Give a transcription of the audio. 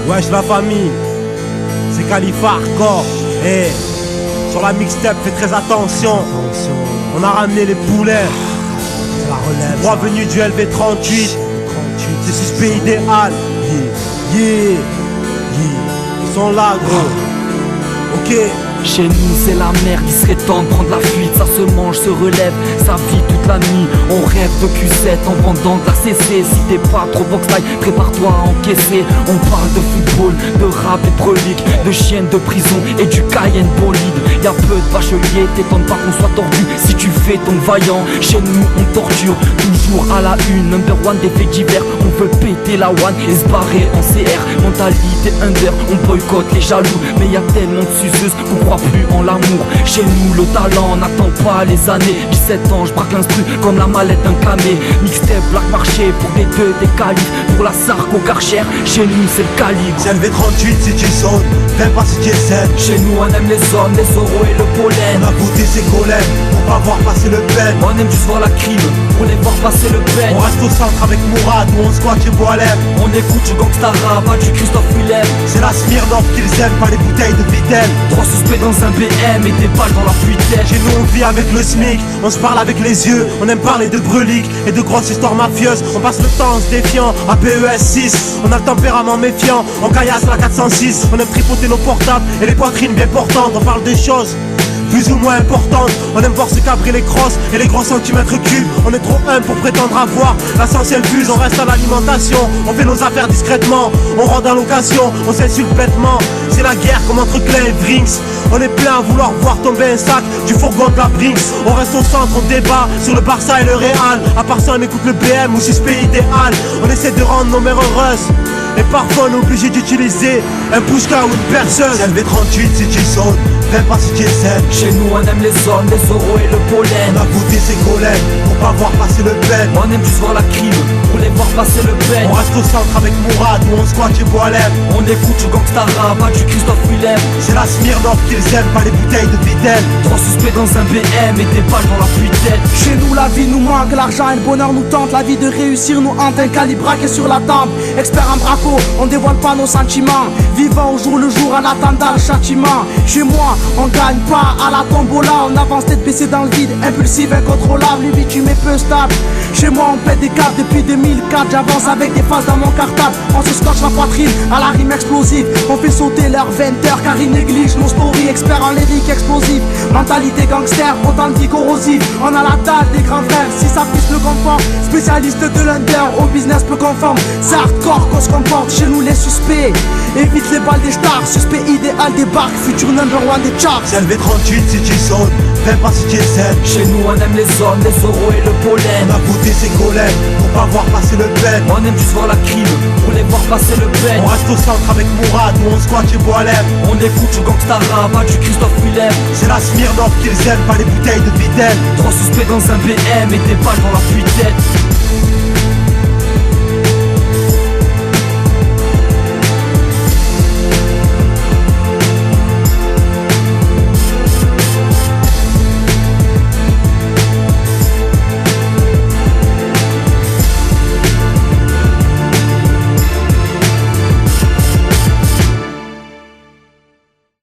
Wesh la famille, c'est Khalifa Hardcore. Et sur la mixtape, fais très attention. On a ramené les poulets. Moi venu du LV38. C'est suspect idéal. Ils sont là gros. Ok. Chez nous c'est la merde, il serait temps de prendre la fuite. Ça se mange, se relève, ça vit toute la nuit. On rêve de Q7 en vendant de la CC. Si t'es pas trop box live, prépare-toi à encaisser. On parle de football, de rap et de reliques, de chiennes de prison et du Cayenne bolide. Y'a peu de bacheliers, t'étonnes pas qu'on soit tordu. Si tu fais ton vaillant, chez nous on torture. Toujours à la une, number one des faits divers. On veut péter la one et se barrer en CR. Mentalité under, on boycotte les jaloux. Mais y'a tellement de suceuses qu'on croit plus en l'amour. Chez nous le talent n'attend pas les années. 17 ans je braque l'instru comme la mallette d'un camé. Mixtape black marché pour des deux des calibres. Pour la Sarko Karcher, chez nous c'est le calibre. C'est LV38 si tu sonnes, fais pas si tu essaies. Chez nous on aime les hommes, les oraux et le pollen. On a goûté ses collègues pour pas voir passer le peine. On aime juste voir la crime pour les voir passer le peine. On reste au centre avec Mourad, où on squatte chez Boalem. On écoute du Gangsta Rap, du Christophe Willem. C'est la Smirnoff qu'ils aiment, pas les bouteilles de Vitel. 3 suspects dans un BM et des balles dans la fuitaine. Chez nous on vit avec le SMIC, on se parle avec les yeux. On aime parler de breliques et de grosses histoires mafieuses. On passe le temps en se défiant, à PES 6. On a le tempérament méfiant, on caillasse la 406. On aime tripoter nos portables et les poitrines bien portantes. On parle des choses plus ou moins importantes. On aime voir se cabrer les crosses et les gros centimètres cubes. On est trop humble pour prétendre avoir l'essentiel fuse. On reste à l'alimentation, on fait nos affaires discrètement. On rend dans l'occasion, on s'insulte bêtement. C'est la guerre comme entre Klein et Brinks. On est plein à vouloir voir tomber un sac du fourgon de la Brinks. On reste au centre, on débat sur le Barça et le Real. À part ça on écoute le BM ou suspect idéal. On essaie de rendre nos mères heureuses. Et parfois on est obligé d'utiliser un pushka ou une perceuse. C'est LV38 si tu sonnes, fais pas si tu essaies. Chez nous on aime les hommes, les oraux et le pollen. On a goûté ses collègues pour pas voir passer le peine. On aime juste voir la crime pour les voir passer le peine. On reste au centre avec Mourad, où on squatte chez Boalem. On écoute du Gangsta Rap, du Christophe Willem. C'est la Smirnoff qu'ils aiment, pas les bouteilles de Vitel. 3 suspects dans un BM et des balles dans la fuitaine. Chez nous la vie nous manque, l'argent et le bonheur nous tentent. La vie de réussir nous hante, un calibre braqué sur la table. Expert en braco, on dévoile pas nos sentiments. Vivant au jour le jour en attendant le châtiment. Chez moi on gagne pas à la tombola. On avance tête baissée dans le vide, impulsif, incontrôlable. Lui tu m'es peu stable. Chez moi on pète des câbles depuis 2004. J'avance avec des phases dans mon cartable. On se scotche la poitrine à la rime explosive. On fait sauter leurs 20 heures car ils négligent nos stories. Expert en lyrique explosive. Mentalité gangster, autant de vie corrosive. On a la tâche des grands frères, si ça puisse le confort. Spécialiste de l'under, au business peu conforme. C'est hardcore qu'on se comporte, chez nous les suspects. Évite les balles des stars, suspect idéal débarque. Futur number one des charts. C'est LV38 si tu sonnes, fais pas si tu essaies. Chez nous on aime les hommes, les oraux et le pollen. On a goûté ses collègues pour pas voir passer le peine. On aime juste voir la crime pour les voir passer le peine. On reste au centre avec Mourad, où on squatte chez Boalem. On écoute du Gangsta Rap, du Christophe Willem. C'est la Smirnoff qu'ils aiment, pas les bouteilles de Vitel. 3 suspects dans un BM et des balles dans la fuitaine.